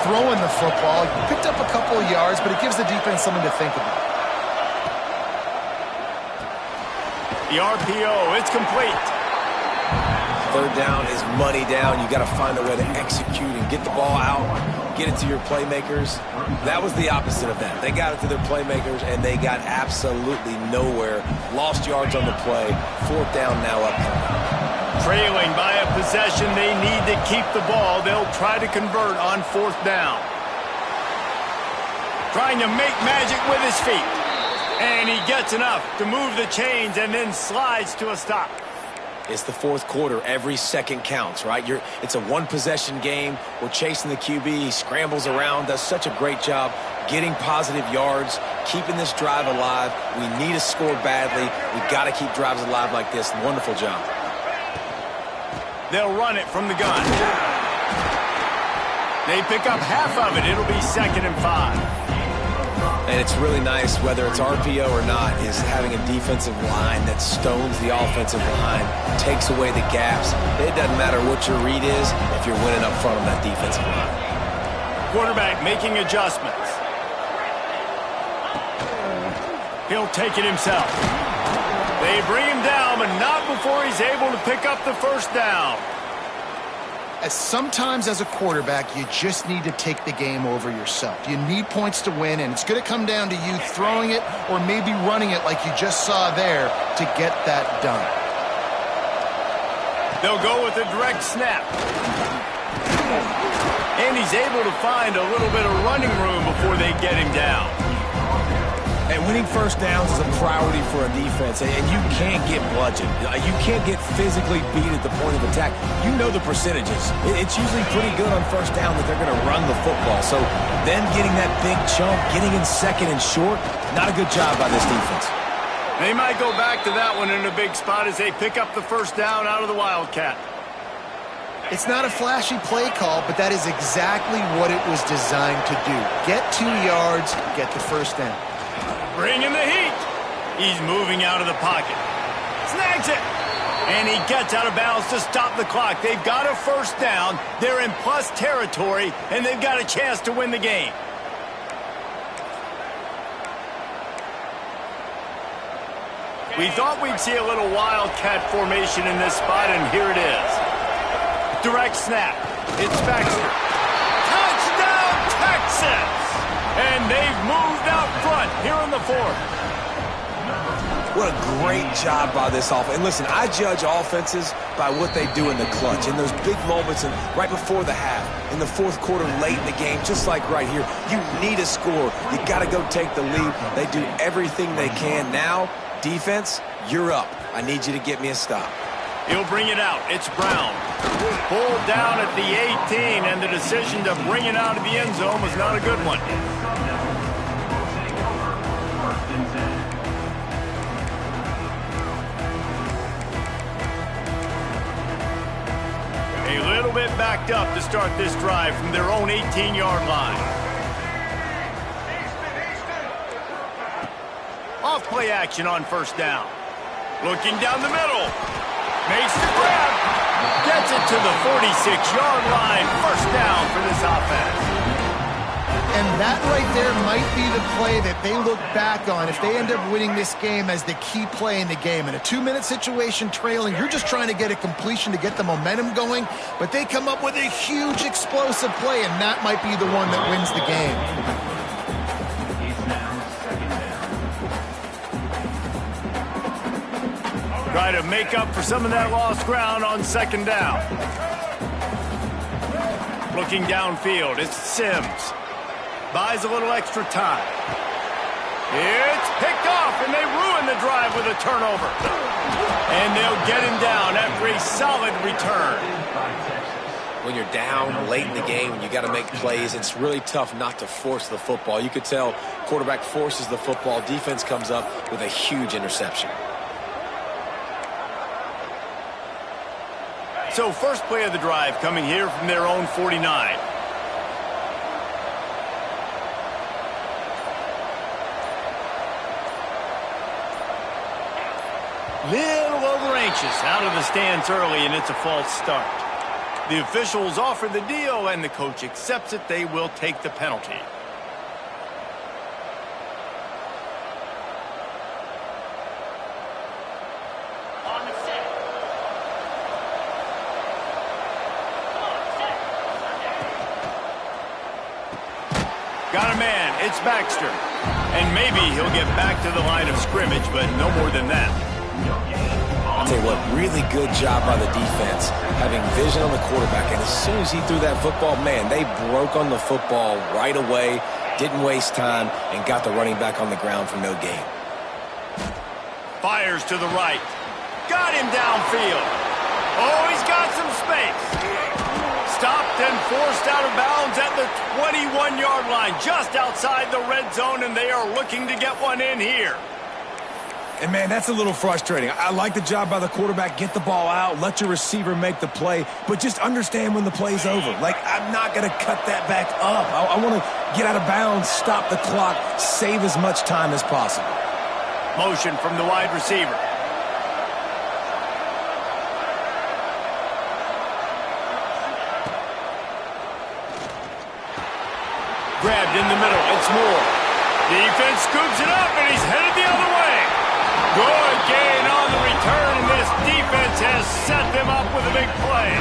throwing the football. He picked up a couple of yards, but it gives the defense something to think about. The RPO, it's complete. 3rd down is money down. You got to find a way to execute and get the ball out, get it to your playmakers. That was the opposite of that. They got it to their playmakers, and they got absolutely nowhere. Lost yards on the play. 4th down now up. Trailing by a possession, they need to keep the ball. They'll try to convert on 4th down. trying to make magic with his feet. And he gets enough to move the chains and then slides to a stop. It's the fourth quarter. Every second counts, right? It's a one-possession game. We're chasing the QB. He scrambles around, does such a great job getting positive yards, keeping this drive alive. We need to score badly. We've got to keep drives alive like this. Wonderful job. They'll run it from the gun. They pick up half of it. It'll be 2nd and 5. And it's really nice, whether it's RPO or not, is having a defensive line that stones the offensive line, takes away the gaps. It doesn't matter what your read is if you're winning up front on that defensive line. Quarterback making adjustments. He'll take it himself. They bring him down, but not before he's able to pick up the first down. Sometimes as a quarterback, you just need to take the game over yourself. You need points to win, and it's going to come down to you throwing it or maybe running it like you just saw there to get that done. They'll go with a direct snap. And he's able to find a little bit of running room before they get him down. And winning first downs is a priority for a defense, and you can't get bludgeoned. You can't get physically beat at the point of attack. You know the percentages. It's usually pretty good on first down that they're going to run the football. So then getting that big chunk, getting in second and short, not a good job by this defense. They might go back to that one in a big spot as they pick up the first down out of the Wildcat. It's not a flashy play call, but that is exactly what it was designed to do. Get 2 yards, get the first down. Bringing the heat. He's moving out of the pocket. Snags it. And he gets out of bounds to stop the clock. They've got a first down. They're in plus territory, and they've got a chance to win the game. We thought we'd see a little Wildcat formation in this spot, and here it is. Direct snap. It's Baxter. Touchdown, Texas! And they've moved out front here in the fourth. What a great job by this offense. And listen, I judge offenses by what they do in the clutch, in those big moments and right before the half, in the fourth quarter, late in the game, just like right here. You need a score. You got to go take the lead. They do everything they can. Now, defense, you're up. I need you to get me a stop. He'll bring it out. It's Brown. Pulled down at the 18, and the decision to bring it out of the end zone was not a good one. A little bit backed up to start this drive from their own 18-yard line. Off play action on first down. Looking down the middle. Makes the grab. Gets it to the 46-yard line. First down for this offense. And that right there might be the play that they look back on if they end up winning this game as the key play in the game. In a 2-minute situation trailing, you're just trying to get a completion to get the momentum going, but they come up with a huge explosive play, and that might be the one that wins the game. Try to make up for some of that lost ground on second down. Looking downfield, it's Sims. Buys a little extra time. It's picked off, and they ruin the drive with a turnover. And they'll get him down after a solid return. When you're down late in the game and you got to make plays, it's really tough not to force the football. You could tell quarterback forces the football. Defense comes up with a huge interception. So first play of the drive coming here from their own 49. Little over anxious out of the stands early, and it's a false start. The officials offer the deal, and the coach accepts it. They will take the penalty. Got a man. It's Baxter. And maybe he'll get back to the line of scrimmage, but no more than that. I'll tell you what, really good job by the defense, having vision on the quarterback. And as soon as he threw that football, man, they broke on the football right away. Didn't waste time and got the running back on the ground for no gain. Fires to the right. Got him downfield. Oh, he's got some space. Stopped and forced out of bounds at the 21-yard line, just outside the red zone, and they are looking to get one in here. And, man, that's a little frustrating. I like the job by the quarterback. Get the ball out, let your receiver make the play, but just understand when the play's over. Like, I'm not going to cut that back up. I want to get out of bounds, stop the clock, save as much time as possible. Motion from the wide receiver. Grabbed in the middle. It's Moore. Defense scoops it up, and he's headed the other way. Good gain on the return, and this defense has set them up with a big play.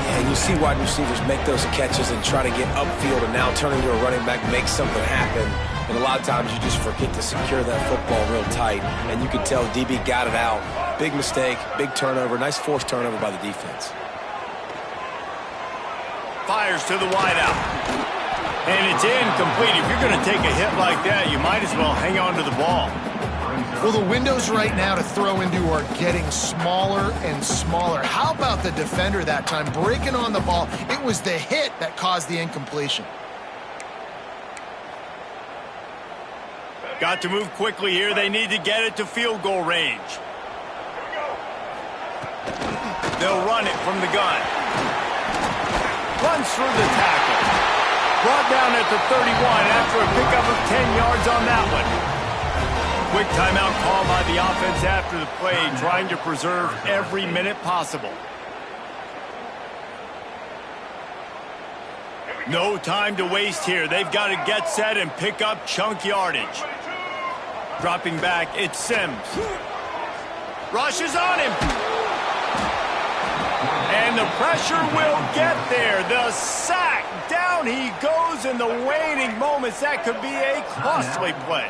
Yeah, you see wide receivers make those catches and try to get upfield, and now turn into a running back, make something happen. And a lot of times you just forget to secure that football real tight, and you can tell DB got it out. Big mistake, big turnover, nice forced turnover by the defense. Fires to the wideout. And it's incomplete. If you're going to take a hit like that, you might as well hang on to the ball. Well, the windows right now to throw into are getting smaller and smaller. How about the defender that time breaking on the ball? It was the hit that caused the incompletion. Got to move quickly here. They need to get it to field goal range. They'll run it from the gun. Runs through the tackle. Brought down at the 31 after a pickup of 10 yards on that one. Quick timeout call by the offense after the play, trying to preserve every minute possible. No time to waste here. They've got to get set and pick up chunk yardage. Dropping back, it's Sims. Rushes on him. And the pressure will get there. The sack. Down he goes in the waning moments. That could be a costly play.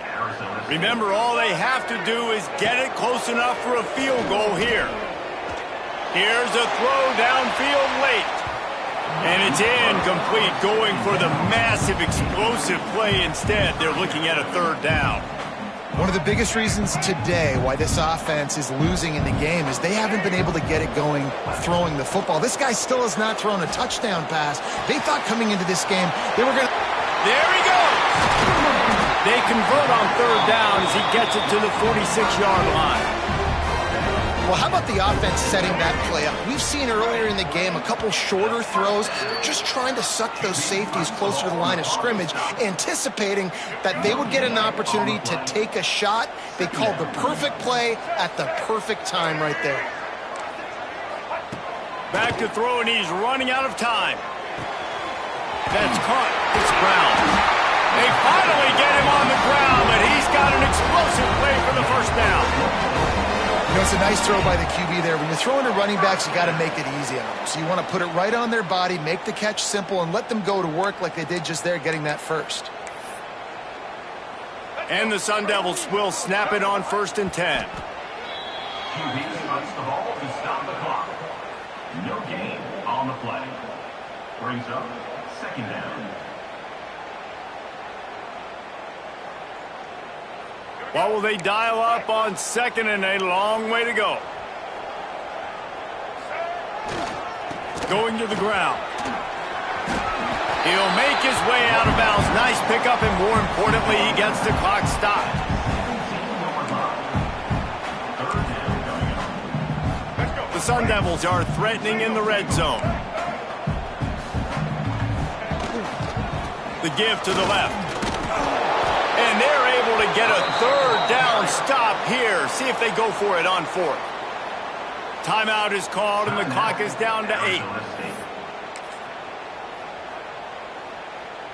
Remember, all they have to do is get it close enough for a field goal here. Here's a throw downfield late. And it's incomplete, going for the massive explosive play instead. They're looking at a third down. One of the biggest reasons today why this offense is losing in the game is they haven't been able to get it going throwing the football. This guy still has not thrown a touchdown pass. They thought coming into this game they were going to... There he goes! They convert on third down as he gets it to the 46-yard line. Well, how about the offense setting that play up? We've seen earlier in the game a couple shorter throws, just trying to suck those safeties closer to the line of scrimmage, anticipating that they would get an opportunity to take a shot. They called the perfect play at the perfect time right there. Back to throw, and he's running out of time. That's caught. It's Brown. They finally get him on the ground, but he's got an explosive play for the first down. You know, it's a nice throw by the QB there. When you're throwing to running backs, you got to make it easy on them. So you want to put it right on their body, make the catch simple, and let them go to work like they did just there, getting that first. And the Sun Devils will snap it on 1st and 10. QB slips the ball to stop the clock. No gain on the play. Brings up 2nd down. What will they dial up on 2nd and a long way to go? Going to the ground. He'll make his way out of bounds. Nice pickup, and more importantly, he gets the clock stopped. The Sun Devils are threatening in the red zone. The give to the left. And they're able to get a third down stop here. See if they go for it on 4th. Timeout is called, and the clock is down to 8.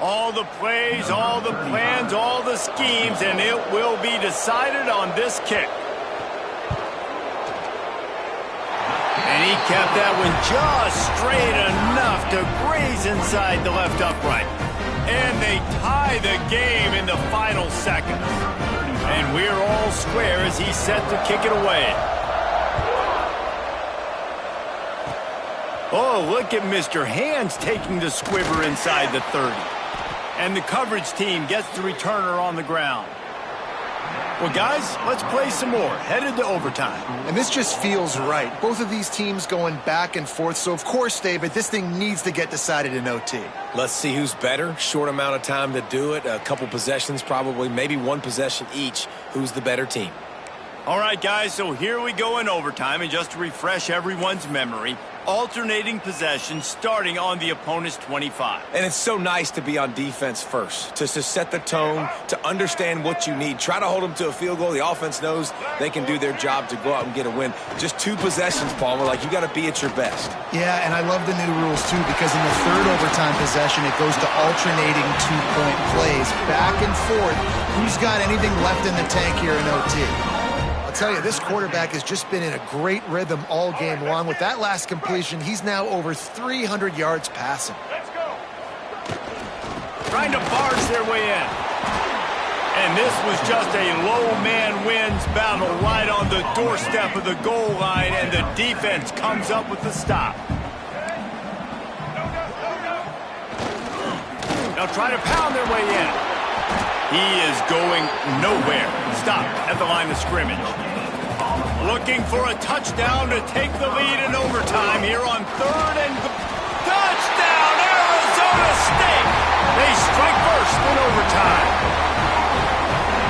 All the plays, all the plans, all the schemes, and it will be decided on this kick. And he kept that one just straight enough to graze inside the left upright. And they tie the game in the final seconds. And we're all square as he's set to kick it away. Oh, look at Mr. Hands taking the squiver inside the 30. And the coverage team gets the returner on the ground. Well, guys, let's play some more. Headed to overtime. And this just feels right. Both of these teams going back and forth. So, of course, David, this thing needs to get decided in OT. Let's see who's better. Short amount of time to do it. A couple possessions probably. Maybe one possession each. Who's the better team? All right, guys, so here we go in overtime. And just to refresh everyone's memory, alternating possessions starting on the opponent's 25. And it's so nice to be on defense first, to set the tone, to understand what you need. Try to hold them to a field goal. The offense knows they can do their job to go out and get a win. Just 2 possessions, Palmer, like you got to be at your best. Yeah, and I love the new rules, too, because in the third overtime possession, it goes to alternating 2-point plays, back and forth. Who's got anything left in the tank here in OT? I'll tell you, this quarterback has just been in a great rhythm all game long. With that last completion, he's now over 300 yards passing. Let's go. Trying to barge their way in. And this was just a low man wins battle right on the doorstep of the goal line, and the defense comes up with the stop. Now try to pound their way in. He is going nowhere. Stop at the line of scrimmage. Looking for a touchdown to take the lead in overtime here on 3rd and touchdown, Arizona State! They strike first in overtime.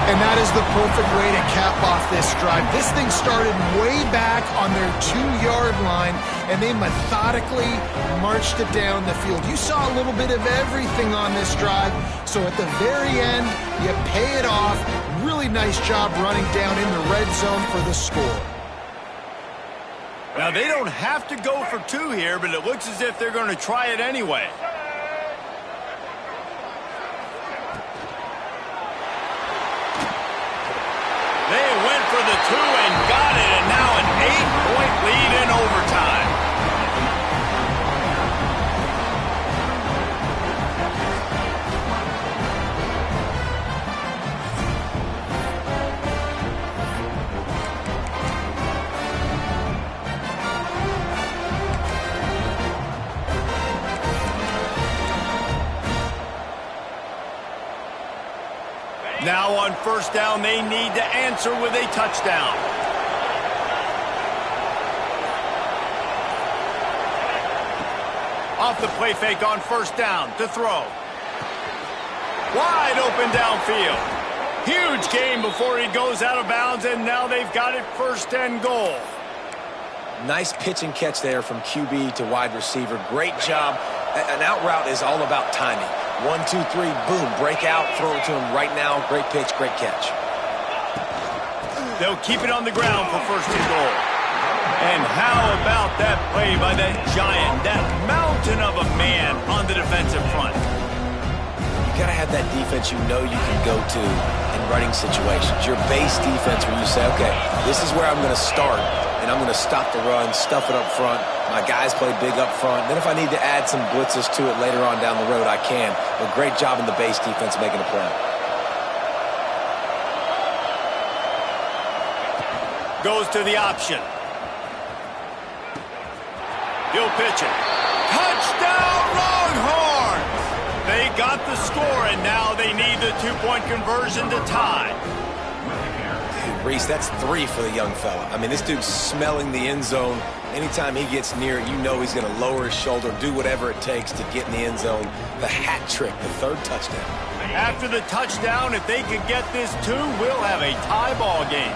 And that is the perfect way to cap off this drive. This thing started way back on their 2-yard line, and they methodically marched it down the field. You saw a little bit of everything on this drive, so at the very end, you pay it off. Really nice job running down in the red zone for the score. Now, they don't have to go for 2 here, but it looks as if they're going to try it anyway. They went for the 2 and got it, and now an 8-point lead in overtime. Now on 1st down, they need to answer with a touchdown. Off the play fake on 1st down to throw. Wide open downfield. Huge gain before he goes out of bounds, and now they've got it 1st and goal. Nice pitch and catch there from QB to wide receiver. Great job. An out route is all about timing. 1, 2, 3, boom, break out, throw it to him right now. Great pitch, great catch. They'll keep it on the ground for 1st and goal. And how about that play by that giant, that mountain of a man on the defensive front? You got to have that defense you know you can go to in running situations. Your base defense where you say, okay, this is where I'm going to start, and I'm going to stop the run, stuff it up front. My guys play big up front. Then if I need to add some blitzes to it later on down the road, I can. But great job in the base defense making a play. Goes to the option. He'll pitch it. Touchdown, Longhorns! They got the score, and now they need the 2-point conversion to tie. Dude, Reese, that's 3 for the young fella. I mean, this dude's smelling the end zone. Anytime he gets near it, you know he's going to lower his shoulder, do whatever it takes to get in the end zone. The hat trick, the 3rd touchdown. After the touchdown, if they could get this 2, we'll have a tie ball game.